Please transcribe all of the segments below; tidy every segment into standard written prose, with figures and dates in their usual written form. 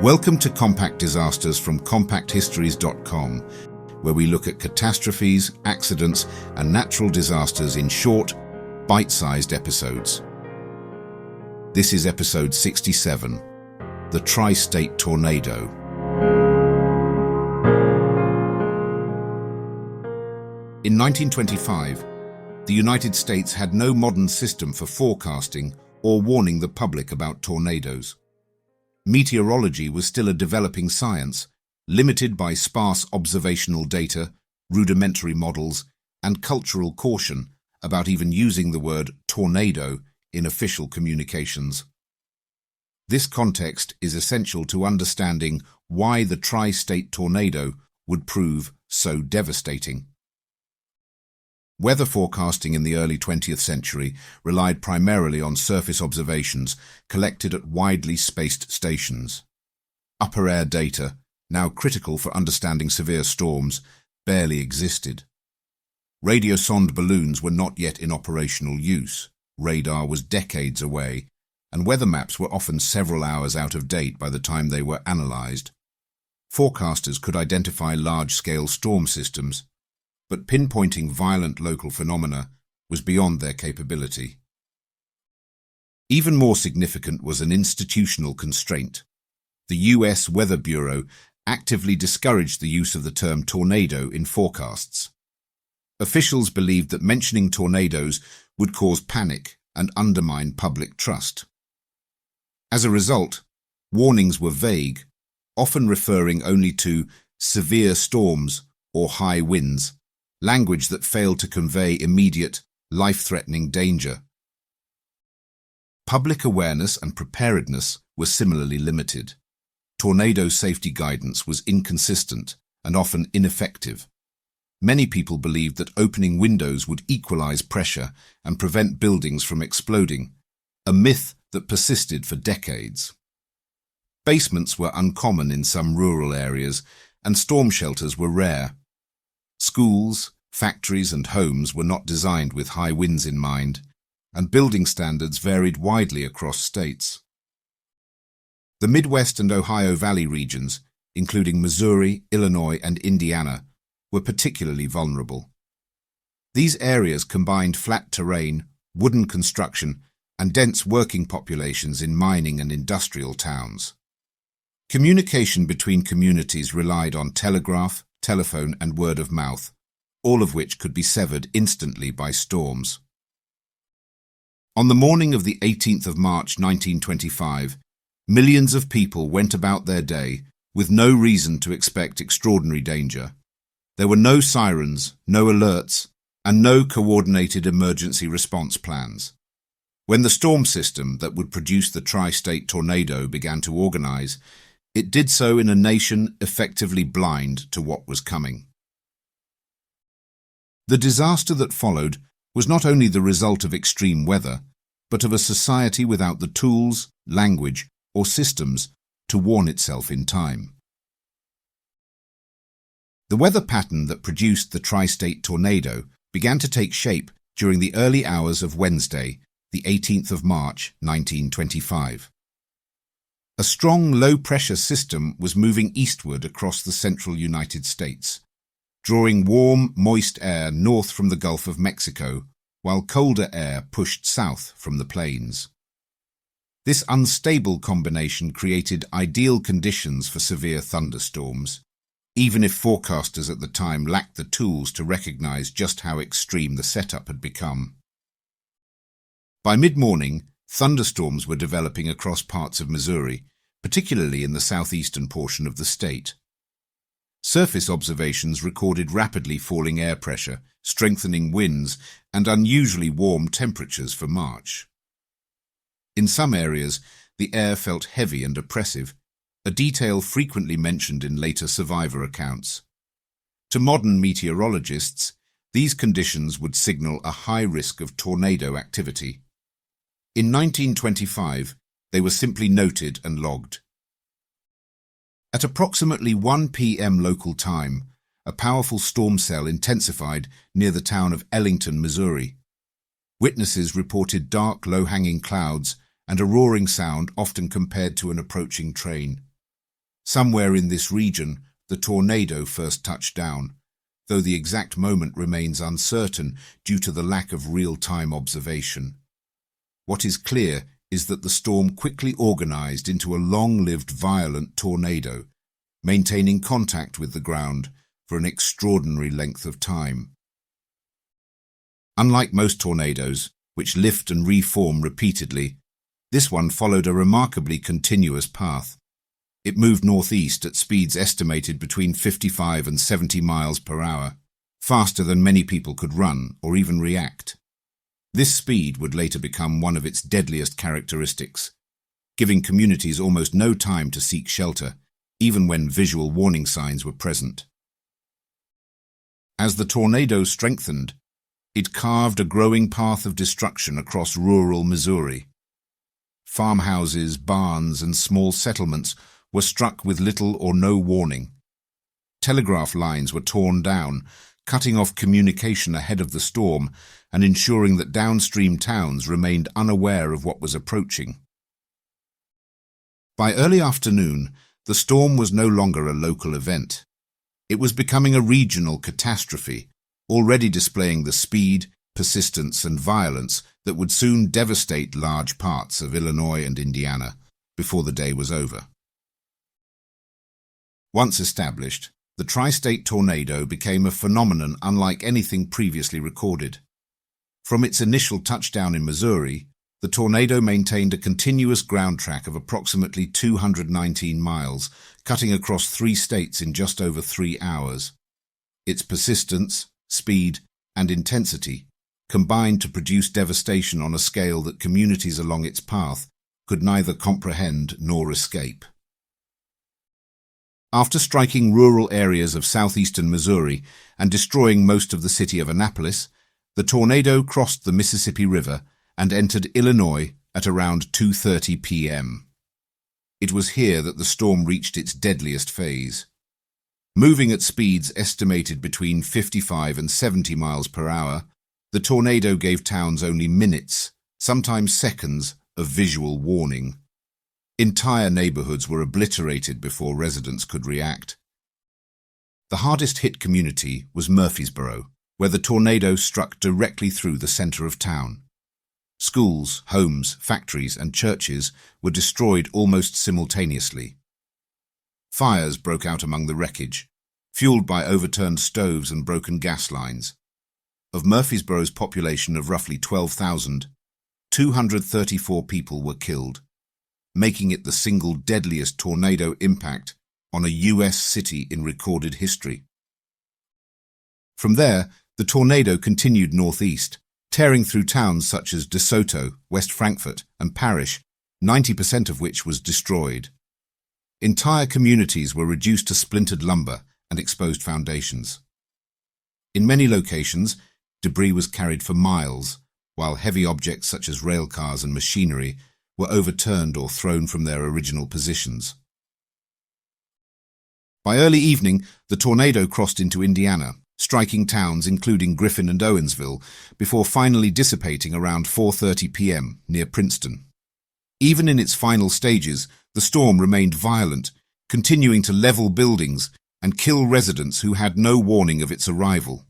Welcome to Compact Disasters from compacthistories.com, where we look at catastrophes, accidents, and natural disasters in short, bite-sized episodes. This is episode 67, the Tri-State Tornado. In 1925, the United States had no modern system for forecasting or warning the public about tornadoes. Meteorology was still a developing science, limited by sparse observational data, rudimentary models, and cultural caution about even using the word tornado in official communications. This context is essential to understanding why the tri-state tornado would prove so devastating. Weather forecasting in the early 20th century relied primarily on surface observations collected at widely spaced stations. Upper air data, now critical for understanding severe storms, barely existed. Radiosonde balloons were not yet in operational use, radar was decades away, and weather maps were often several hours out of date by the time they were analyzed. Forecasters could identify large-scale storm systems, but pinpointing violent local phenomena was beyond their capability. Even more significant was an institutional constraint. The U.S. Weather Bureau actively discouraged the use of the term tornado in forecasts. Officials believed that mentioning tornadoes would cause panic and undermine public trust. As a result, warnings were vague, often referring only to severe storms or high winds, language that failed to convey immediate, life-threatening danger. Public awareness and preparedness were similarly limited. Tornado safety guidance was inconsistent and often ineffective. Many people believed that opening windows would equalize pressure and prevent buildings from exploding, a myth that persisted for decades. Basements were uncommon in some rural areas, and storm shelters were rare. Schools, factories, and homes were not designed with high winds in mind, and building standards varied widely across states. The Midwest and Ohio Valley regions, including Missouri, Illinois, and Indiana, were particularly vulnerable. These areas combined flat terrain, wooden construction, and dense working populations in mining and industrial towns. Communication between communities relied on telegraph, telephone, and word of mouth, all of which could be severed instantly by storms. On the morning of the 18th of March 1925, millions of people went about their day with no reason to expect extraordinary danger. There were no sirens, no alerts, and no coordinated emergency response plans. When the storm system that would produce the tri-state tornado began to organize, it did so in a nation effectively blind to what was coming. The disaster that followed was not only the result of extreme weather, but of a society without the tools, language, or systems to warn itself in time. The weather pattern that produced the tri-state tornado began to take shape during the early hours of Wednesday, the 18th of March, 1925. A strong low-pressure system was moving eastward across the central United States, drawing warm, moist air north from the Gulf of Mexico, while colder air pushed south from the plains. This unstable combination created ideal conditions for severe thunderstorms, even if forecasters at the time lacked the tools to recognize just how extreme the setup had become. By mid-morning, thunderstorms were developing across parts of Missouri, particularly in the southeastern portion of the state. Surface observations recorded rapidly falling air pressure, strengthening winds, and unusually warm temperatures for March. In some areas, the air felt heavy and oppressive, a detail frequently mentioned in later survivor accounts. To modern meteorologists, these conditions would signal a high risk of tornado activity. In 1925, they were simply noted and logged. At approximately 1 p.m. local time, a powerful storm cell intensified near the town of Ellington, Missouri. Witnesses reported dark, low-hanging clouds and a roaring sound often compared to an approaching train. Somewhere in this region, the tornado first touched down, though the exact moment remains uncertain due to the lack of real-time observation. What is clear is that the storm quickly organized into a long-lived violent tornado, maintaining contact with the ground for an extraordinary length of time. Unlike most tornadoes, which lift and reform repeatedly, this one followed a remarkably continuous path. It moved northeast at speeds estimated between 55 and 70 miles per hour, faster than many people could run or even react. This speed would later become one of its deadliest characteristics, giving communities almost no time to seek shelter, even when visual warning signs were present. As the tornado strengthened, it carved a growing path of destruction across rural Missouri. Farmhouses, barns, and small settlements were struck with little or no warning. Telegraph lines were torn down, cutting off communication ahead of the storm and ensuring that downstream towns remained unaware of what was approaching. By early afternoon, the storm was no longer a local event. It was becoming a regional catastrophe, already displaying the speed, persistence, and violence that would soon devastate large parts of Illinois and Indiana before the day was over. Once established, the tri-state tornado became a phenomenon unlike anything previously recorded. From its initial touchdown in Missouri, the tornado maintained a continuous ground track of approximately 219 miles, cutting across 3 states in just over 3 hours. Its persistence, speed, and intensity combined to produce devastation on a scale that communities along its path could neither comprehend nor escape. After striking rural areas of southeastern Missouri and destroying most of the city of Annapolis, the tornado crossed the Mississippi River and entered Illinois at around 2:30 p.m. It was here that the storm reached its deadliest phase. Moving at speeds estimated between 55 and 70 miles per hour, the tornado gave towns only minutes, sometimes seconds, of visual warning. Entire neighborhoods were obliterated before residents could react. The hardest-hit community was Murfreesboro, where the tornado struck directly through the center of town. Schools, homes, factories, and churches were destroyed almost simultaneously. Fires broke out among the wreckage, fueled by overturned stoves and broken gas lines. Of Murfreesboro's population of roughly 12,000, 234 people were killed, making it the single deadliest tornado impact on a U.S. city in recorded history. From there, the tornado continued northeast, tearing through towns such as DeSoto, West Frankfort, and Parrish, 90% of which was destroyed. Entire communities were reduced to splintered lumber and exposed foundations. In many locations, debris was carried for miles, while heavy objects such as rail cars and machinery were overturned or thrown from their original positions. By early evening, the tornado crossed into Indiana, striking towns including Griffin and Owensville, before finally dissipating around 4:30 p.m. near Princeton. Even in its final stages, the storm remained violent, continuing to level buildings and kill residents who had no warning of its arrival.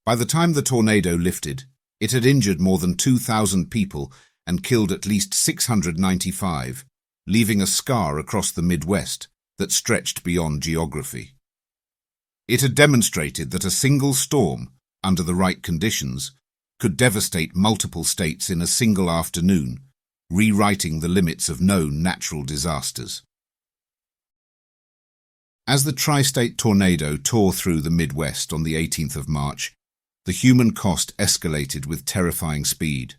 By the time the tornado lifted, it had injured more than 2,000 people and killed at least 695, leaving a scar across the Midwest that stretched beyond geography. It had demonstrated that a single storm, under the right conditions, could devastate multiple states in a single afternoon, rewriting the limits of known natural disasters. As the tri-state tornado tore through the Midwest on the 18th of March, the human cost escalated with terrifying speed.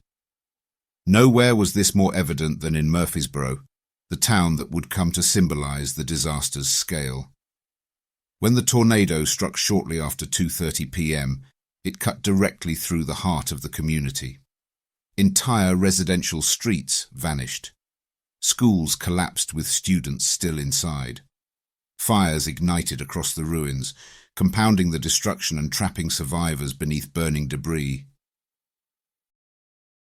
Nowhere was this more evident than in Murfreesboro, the town that would come to symbolize the disaster's scale. When the tornado struck shortly after 2:30 p.m., it cut directly through the heart of the community. Entire residential streets vanished. Schools collapsed with students still inside. Fires ignited across the ruins, compounding the destruction and trapping survivors beneath burning debris.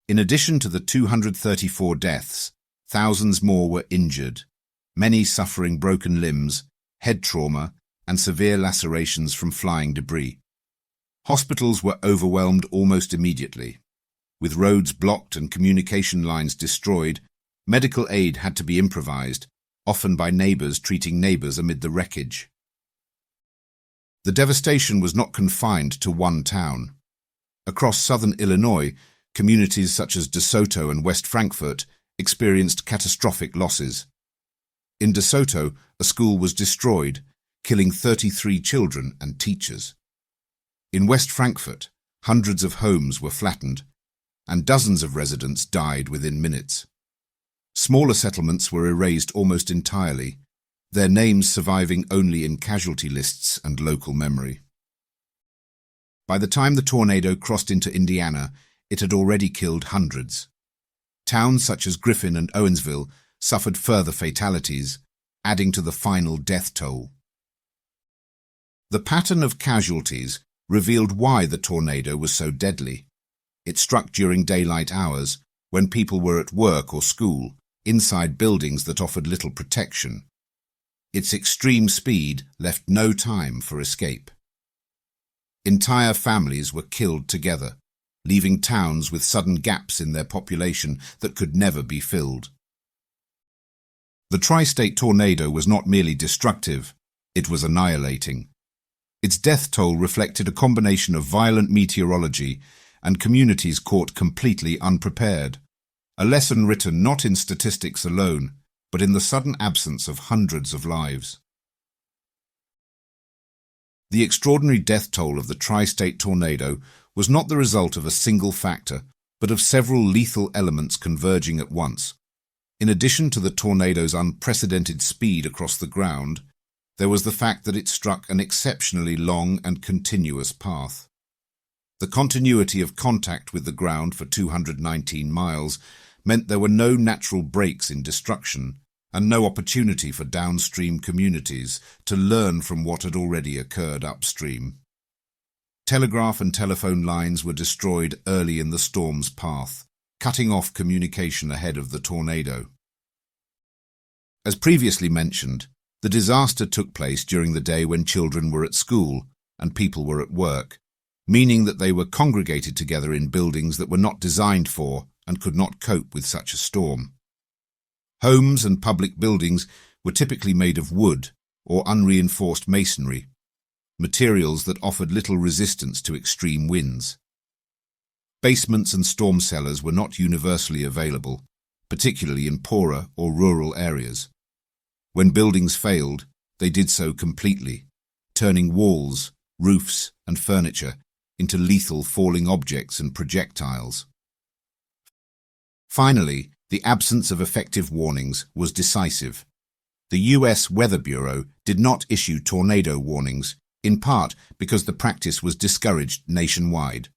In addition to the 234 deaths, thousands more were injured, many suffering broken limbs, head trauma, and severe lacerations from flying debris. Hospitals were overwhelmed almost immediately. With roads blocked and communication lines destroyed, medical aid had to be improvised, often by neighbors treating neighbors amid the wreckage. The devastation was not confined to one town. Across southern Illinois, communities such as DeSoto and West Frankfort experienced catastrophic losses. In DeSoto, a school was destroyed, killing 33 children and teachers. In West Frankfort, hundreds of homes were flattened, and dozens of residents died within minutes. Smaller settlements were erased almost entirely, their names surviving only in casualty lists and local memory. By the time the tornado crossed into Indiana, it had already killed hundreds. Towns such as Griffin and Owensville suffered further fatalities, adding to the final death toll. The pattern of casualties revealed why the tornado was so deadly. It struck during daylight hours, when people were at work or school, inside buildings that offered little protection. Its extreme speed left no time for escape. Entire families were killed together, leaving towns with sudden gaps in their population that could never be filled. The tri-state tornado was not merely destructive, it was annihilating. Its death toll reflected a combination of violent meteorology and communities caught completely unprepared, a lesson written not in statistics alone, but in the sudden absence of hundreds of lives. The extraordinary death toll of the tri-state tornado was not the result of a single factor, but of several lethal elements converging at once. In addition to the tornado's unprecedented speed across the ground, there was the fact that it struck an exceptionally long and continuous path. The continuity of contact with the ground for 219 miles meant there were no natural breaks in destruction and no opportunity for downstream communities to learn from what had already occurred upstream. Telegraph and telephone lines were destroyed early in the storm's path, cutting off communication ahead of the tornado. As previously mentioned, the disaster took place during the day when children were at school and people were at work, meaning that they were congregated together in buildings that were not designed for and could not cope with such a storm. Homes and public buildings were typically made of wood or unreinforced masonry, materials that offered little resistance to extreme winds. Basements and storm cellars were not universally available, particularly in poorer or rural areas. When buildings failed, they did so completely, turning walls, roofs, and furniture into lethal falling objects and projectiles. Finally, the absence of effective warnings was decisive. The U.S. Weather Bureau did not issue tornado warnings, in part because the practice was discouraged nationwide.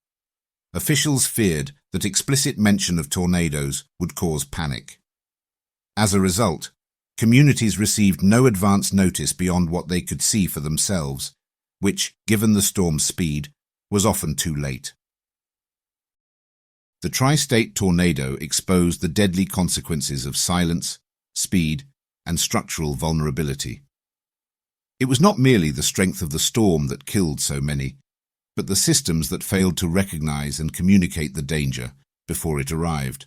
Officials feared that explicit mention of tornadoes would cause panic. As a result, communities received no advance notice beyond what they could see for themselves, which, given the storm's speed, was often too late. The tri-state tornado exposed the deadly consequences of silence, speed, and structural vulnerability. It was not merely the strength of the storm that killed so many, but the systems that failed to recognize and communicate the danger before it arrived.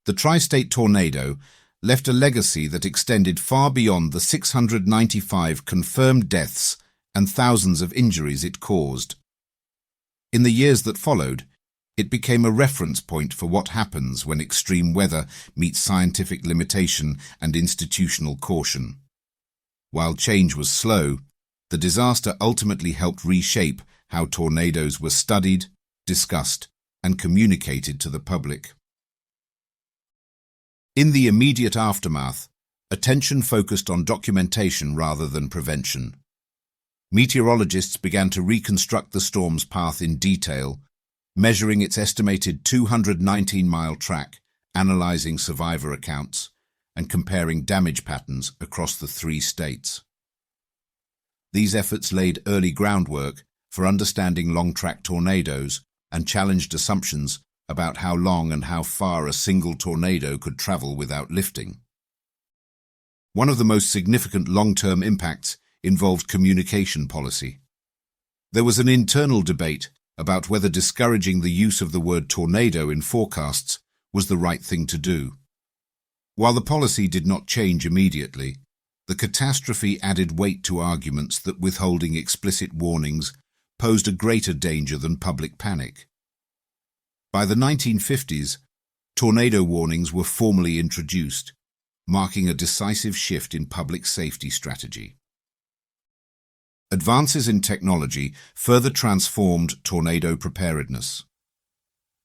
The tri-state tornado left a legacy that extended far beyond the 695 confirmed deaths and thousands of injuries it caused. In the years that followed, it became a reference point for what happens when extreme weather meets scientific limitation and institutional caution. While change was slow, the disaster ultimately helped reshape how tornadoes were studied, discussed, and communicated to the public. In the immediate aftermath, attention focused on documentation rather than prevention. Meteorologists began to reconstruct the storm's path in detail, measuring its estimated 219-mile track, analyzing survivor accounts, and comparing damage patterns across the 3 states. These efforts laid early groundwork for understanding long-track tornadoes and challenged assumptions about how long and how far a single tornado could travel without lifting. One of the most significant long-term impacts involved communication policy. There was an internal debate about whether discouraging the use of the word tornado in forecasts was the right thing to do. While the policy did not change immediately, the catastrophe added weight to arguments that withholding explicit warnings posed a greater danger than public panic. By the 1950s, tornado warnings were formally introduced, marking a decisive shift in public safety strategy. Advances in technology further transformed tornado preparedness.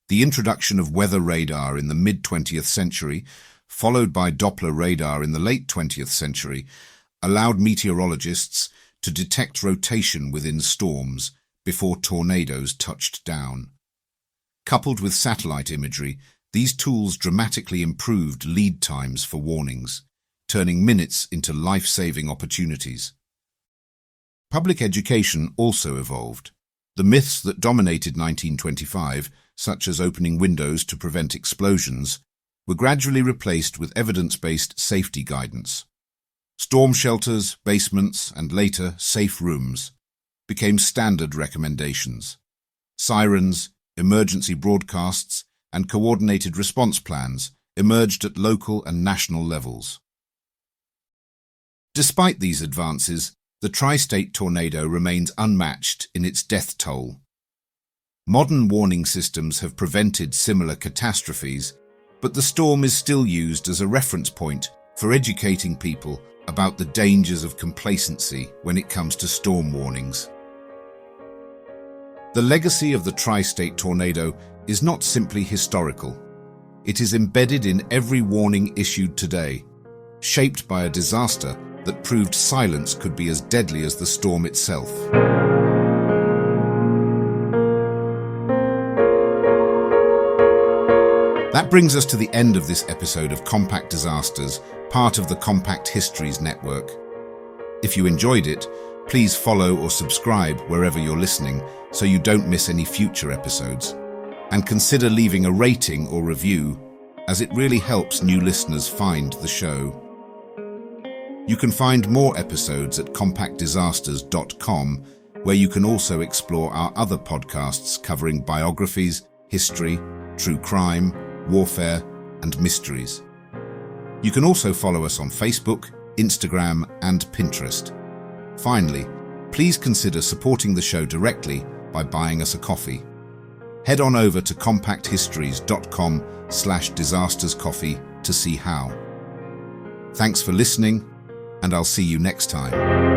The introduction of weather radar in the mid-20th century, followed by Doppler radar in the late 20th century, allowed meteorologists to detect rotation within storms before tornadoes touched down. Coupled with satellite imagery, these tools dramatically improved lead times for warnings, turning minutes into life-saving opportunities. Public education also evolved. The myths that dominated 1925, such as opening windows to prevent explosions, were gradually replaced with evidence-based safety guidance. Storm shelters, basements, and later safe rooms became standard recommendations. Sirens, emergency broadcasts, and coordinated response plans emerged at local and national levels. Despite these advances, the tri-state tornado remains unmatched in its death toll. Modern warning systems have prevented similar catastrophes, but the storm is still used as a reference point for educating people about the dangers of complacency when it comes to storm warnings. The legacy of the tri-state tornado is not simply historical. It is embedded in every warning issued today, shaped by a disaster that proved silence could be as deadly as the storm itself. That brings us to the end of this episode of Compact Disasters, part of the Compact Histories Network. If you enjoyed it, please follow or subscribe wherever you're listening so you don't miss any future episodes. And consider leaving a rating or review, as it really helps new listeners find the show. You can find more episodes at compactdisasters.com, where you can also explore our other podcasts covering biographies, history, true crime, warfare, and mysteries. You can also follow us on Facebook, Instagram, and Pinterest. Finally, please consider supporting the show directly by buying us a coffee. Head on over to compacthistories.com/disasterscoffee to see how. Thanks for listening, and I'll see you next time.